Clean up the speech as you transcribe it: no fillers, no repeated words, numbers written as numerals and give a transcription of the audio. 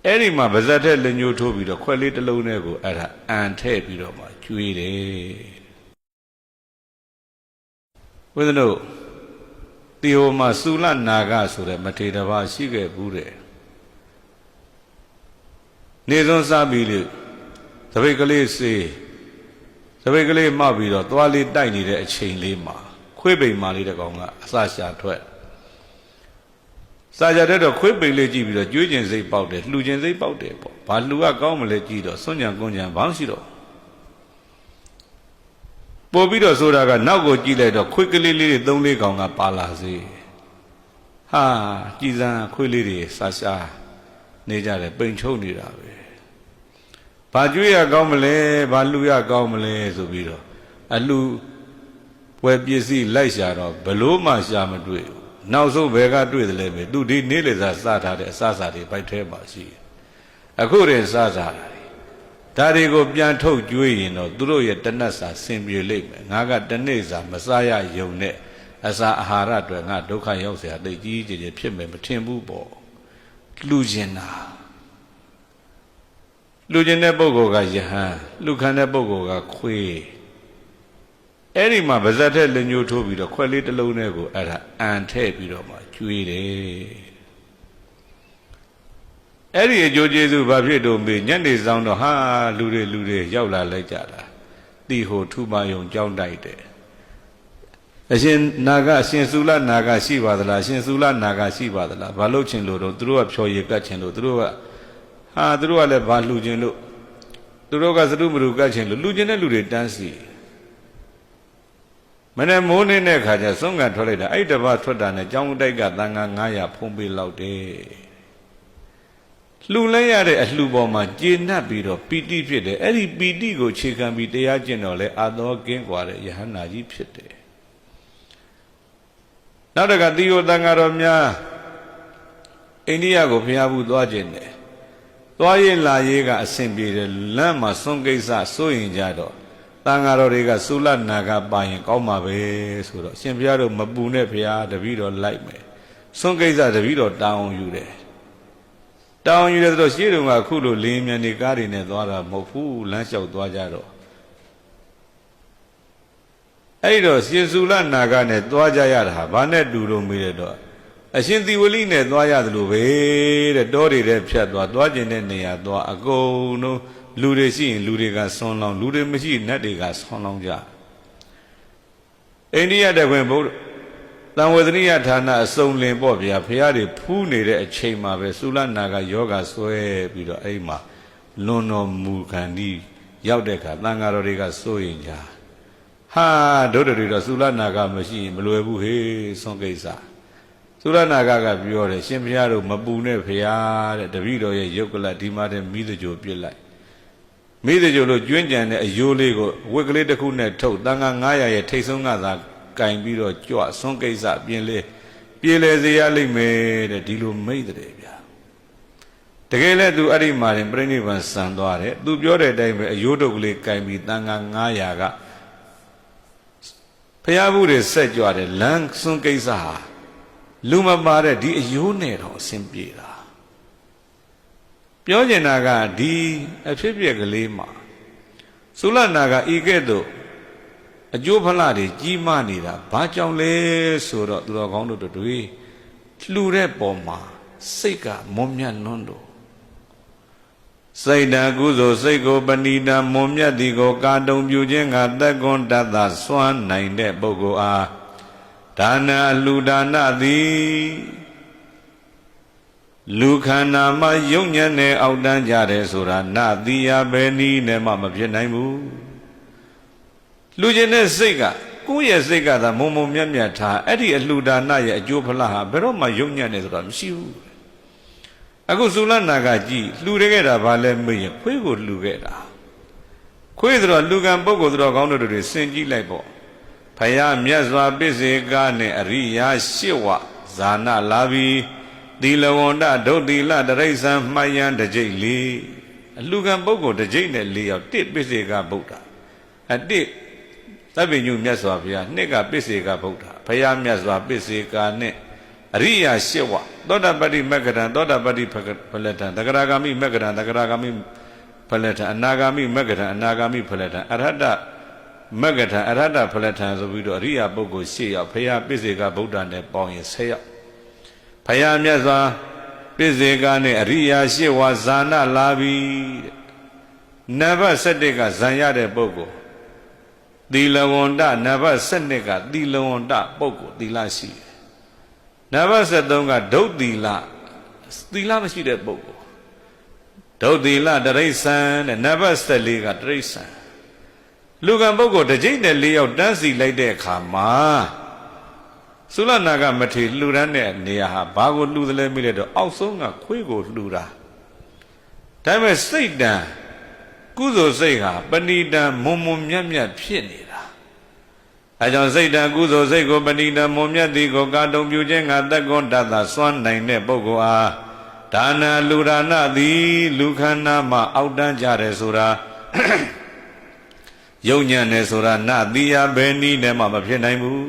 အဲ့ဒီမှာဗဇက်တဲ့လက်ညှိုးထိုးပြီးတော့ခွက်လေးတစ်လုံးနဲ့ကိုအဲ့ဒါအန်ထဲ့ပြီးတော့မှကျွေးတယ်ဝိသနုတီဟိုမှာစူလနာဂဆိုတဲ့မထေရဘာရှိခဲ့ဘူးတဲ့နေစွန်းစားပြီးလို့သပိတ်ကလေးစေးသပိတ်ကလေးမှောက်ပြီးတော့သွားလေးတိုက်နေတဲ့အချိန်လေးမှာခွေးပိန်မာလေးတဲ့ကောင်ကအစာရှာထွက်စာကြတဲ့တော့ခွေးပိန်လေးကြည့်ပြီးတော့ကျွေးကျင်စိတ်ပေါက်တယ်လှူကျင်စိတ်ပေါက်တယ်ပေါ့ဘာလှူကကောင်းမလဲကြည့်တော့စွန့်ကြံကွန်းကြံဘာမှရှိတော့ပို့ပြီးတော့ဆိုတာကနောက်ကိုကြည့်လိုက်တော့ခွေးကလေးလေးတွေ3-4ကောင်ကပါလာစေဟာကြည်စံခွေးလေးတွေစာရှာနေကြတယ်ပိန်ချုံနေတာပဲဘာကျွေးရကောင်းမလဲဘာလှူရကောင်းမလဲဆိုပြီးတော့အလှူပွဲပစ္စည်းလိုက်ရှာတော့ဘလို့မှရှာမတွေ့ဘူးနောက်ဆုံးဘယ်ကတွေ့တယ်လဲပဲသူဒီနေ့လေစားစားထားတဲ့အစားစားတွေပိုက်ထဲမှာရှိတယ်အခုတည်းစားစားတာဒါတွေကိုပြန်ထုတ်ကျွေးရင်တော့သူတို့ရဲ့တနတ်စာဆင်ပြေလိမ့်မယ်ငါကတနေ့စာမစားရယုံနဲ့အစာအာဟာရတွေငါဒုက္ခရောက်เสียတိတ်ကြီးကြီးဖြစ်မယ်မထင်ဘူးပေါ့လူကျင်တာလူကျင်တဲ့ပုဂ္ဂိုလ်ကယဟန်လူခံတဲ့ပုဂ္ဂိုလ်ကခွေးအဲ့ဒီမှာဗဇက်တဲ့လက်ညှိုးထိုးပြီးတော့ခွက်လေးတစ်လုံးနဲ့ကိုအဲ့ဒါအန်ထဲ့ပြီးတော့မှကျွေးတယ်အဲ့ဒီအကျိုးကျေးဇူးဘာဖြစ်တော့မေးညနေဆောင်တော့ဟာလူတွေရောက်လာလိုက်ကြတာတီဟိုထူပါယုံကြောင်းတိုက်တယ်အရှင်နာဂအရှင်စုလနာဂရှိပါသလားရှင်စုလနာဂရှိပါသလားဘာလို့ချင်လို့တော့သူတို့ကဖြော်ရည်ကတ်ချင်လို့သူတို့ကလည်းဘာလှူချင်လို့သူတို့ကသတုမရုကတ်ချင်လို့လှူချင်တဲ့လူတွေတန်းစီမနေ့မိုးနေတဲ့ခါကျဆုံးကန်ထွက်လိုက်တာအဲ့တပတ်ထွက်တာနဲ့ကျောင်းတိုက်ကတန်ခါ900ဖုံးပေးလောက်တယ်လှူလိုက်ရတဲ့အလှူပေါ်မှာကျေနပ်ပြီးတော့ပီတိဖြစ်တယ်အဲ့ဒီပီတိကိုခြေခံပြီးတရားကျင့်တော့လဲအာသောကင်းกว่าတဲ့ယဟန္တာကြီးဖြစ်တယ်နောက်တကသီယတန်ဃာတော်များအိန္ဒိယကိုဖျားဘူးသွားခြင်းတယ်သွားရေးလာရေးကအဆင်ပြေတယ်လမ်းမှာစွန့်ကိစ္စစိုးရင်ကြတော့တန်ဃာတော်တွေကသုလနာကပါရင်ကောင်းမှာပဲဆိုတော့ရှင်ဘုရားတို့မပူနဲ့ဘုရားတပည့်တော်လိုက်မယ်စွန့်ကိစ္စတပည့်တော်တောင်းယူတယ်တောင်းယူတယ်ဆိုတော့ရှေ့တုန်းကအခုလိုလင်းမြန်နေကားတွေနဲ့သွားတာမဟုတ်ဘူးလမ်းလျှောက်သွားကြတော့အဲ့တော့ရှင်သုလနာကနဲ့သွားကြရတာဟာဘာနဲ့တူလို့မေးတော့အရှင်သီဝလိနဲ့သွားရတယ်လို့ပဲတဲ့တောတွေထဲဖြတ်သွားကျင်တဲ့နေရာသွားအကုန်လုံးလူတွေရှိရင်လူတွေကဆွန်းလောင်းလူတွေမရှိရင်နတ်တွေကဆွန်းလောင်းကြအိန္ဒိယတခွင်ဘုသံဝေဒနိယဌာနအစုံလင်ပေါ့ဗျာဖះတွေဖူးနေတဲ့အချိန်မှာပဲသုလနာကယောဂဆွဲပြီးတော့အဲ့မှာလွန်တော်မူခံဒီရောက်တဲ့အခါသံဃာတော်တွေကစိုးရင်ကြဟာဒုဒ္ဒတွေတော့သုလနာကမရှိရင်မလွယ်ဘူးဟေးဆွန်ကိစ္စသုလနာကပြောတယ်ရှင်ဘုရားတို့မပူနဲ့ဖះတဲ့တပည့်တော်ရဲ့ယုတ်ကလဒီမှာတဲ့မိသကြိုပြစ်လိုက်မိသကြိုလို့ကျွင်းကြံတဲ့အယိုးလေးကိုဝက်ကလေးတစ်ခုနဲ့ထုတ်တန်ခါ900ရဲ့ထိတ်ဆုံးကသာကင်ပြီးတော့ကြွဆွန်းကိစ္စပြေလေစေရလိမ့်မယ်တဲ့ဒီလိုမိတ်တယ်ဗျာတကယ်လဲသူအဲ့ဒီမှာရင်ပြိဋိဘံစံသွားတယ်သူပြောတဲ့အတိုင်းပဲအယိုးတုပ်ကလေးကင်ပြီးတန်ခါ900ကဖျားဘူးတွေဆက်ကြွတယ်လမ်းဆွန်းကိစ္စဟာလူမပါတဲ့ဒီအယိုးနဲ့တော့အဆင်ပြေတာပြောကျင်တာကဒီအဖြစ်ပြက်ကလေးမှာသုလနာကဤကဲ့သို့အကျိုးဖလားတွေကြီးမားနေတာဘာကြောင့်လဲဆိုတော့သူတော်ကောင်းတို့တွေလှူတဲ့ပုံမှာစိတ်ကမွန်မြတ်လွန်းလို့စိတ်တကုသိုလ်စိတ်ကိုပဏိတမွန်မြတ်သည်ကိုကာတုံပြုခြင်းကသက်ကွန်တတ်သာစွမ်းနိုင်တဲ့ပုဂ္ဂိုလ်အားဒါနအလှူဒါနသည်လူခန္ဓာမှာယုံညံ့နေအောက်တန်းကြတယ်ဆိုတာနတိယပဲနီးနဲ့မှမဖြစ်နိုင်ဘူးလူကျင်တဲ့စိတ်ကကိုယ့်ရဲ့စိတ်ကသာမုံမြတ်မြတ်ထားအဲ့ဒီအလှူဒါနရဲ့အကျိုးဖလားဟာဘယ်တော့မှယုံညံ့နေဆိုတာမရှိဘူးအခုသုလနာကကြည်လှူရခဲ့တာဘာလဲမေးရင်ခွေးကိုလှူခဲ့တာခွေးဆိုတော့လူကံပုဂ္ဂိုလ်တော်ကောင်းတို့တွေစင်ကြည့်လိုက်ပေါ့ဖယားမြတ်စွာပစ္စေကနဲ့အရိယာ8ဝဇာနာလာပြီးသီလဝန္တဒုတ်တိလတရိစ္ဆာန်မှတ်ရန်တကြိတ်လေးအလှကံပုဂ္ဂိုလ်တကြိတ်နဲ့4ယောက်1ပစ္စေကဗုဒ္ဓ1သဗ္ဗညုမြတ်စွာဘုရား2ကပစ္စေကဗုဒ္ဓဘုရားမြတ်စွာပစ္စေကနဲ့ အရိယာရှစ်ဝသောတာပတ္တိမဂ္ဂတံသောတာပတ္တိဖလတံသဂရဂာမိမဂ္ဂတံသဂရဂာမိဖလတံအနာဂာမိမဂ္ဂတံအနာဂာမိဖလတံအရဟတမဂ္ဂတံအရဟတဖလတံဆိုပြီးတော့အရိယာပုဂ္ဂိုလ်၈ယောက်ဘုရားပိစေကဗုဒ္ဓနဲ့ပေါင်းရင်10ယောက်ဘုရားမြတ်စွာပိစေကနဲ့အရိယာ၈ဝါဇာနာလာပြီနံပါတ်7ကဇံရတဲ့ပုဂ္ဂိုလ်သီလဝန္တနံပါတ်7ကသီလဝန္တပုဂ္ဂိုလ်သီလရှိတယ်နံပါတ်73ကဒုတ်သီလမရှိတဲ့ပုဂ္ဂိုလ်ဒုတ်သီလတရိစ္ဆာန်တဲ့နံပါတ်14ကတရိစ္ဆာန်လူကံပုဂ္ဂိုလ်တစ်ကြိမ်နဲ့၄ယောက်တန်းစီလိုက်တဲ့အခါမှာသုလနာကမထေလှူဒန်းတဲ့နေရာဟာဘာကိုလှူသလဲမေးလိုက်တော့အောက်ဆုံးကခွေးကိုလှူတာဒါပေမဲ့စိတ်တန်ကုသိုလ်စိတ်ဟာပဏိတံမွန်မွန်မြတ်မြတ်ဖြစ်နေတာအဲကြောင့်စိတ်တံကုသိုလ်စိတ်ကိုပဏိတံမွန်မြတ်သည်ကိုကာတုံပြုခြင်းငါသက်ကွန်တတ်သာစွမ်းနိုင်တဲ့ပုဂ္ဂိုလ်အားဒါနလူဒါနသည်လူခန္ဓာမှာအောက်တန်းကြတယ်ဆိုတာယုံညံ့တယ်ဆိုတာနသီယာဘယ်နည်းနဲ့မှမဖြစ်နိုင်ဘူး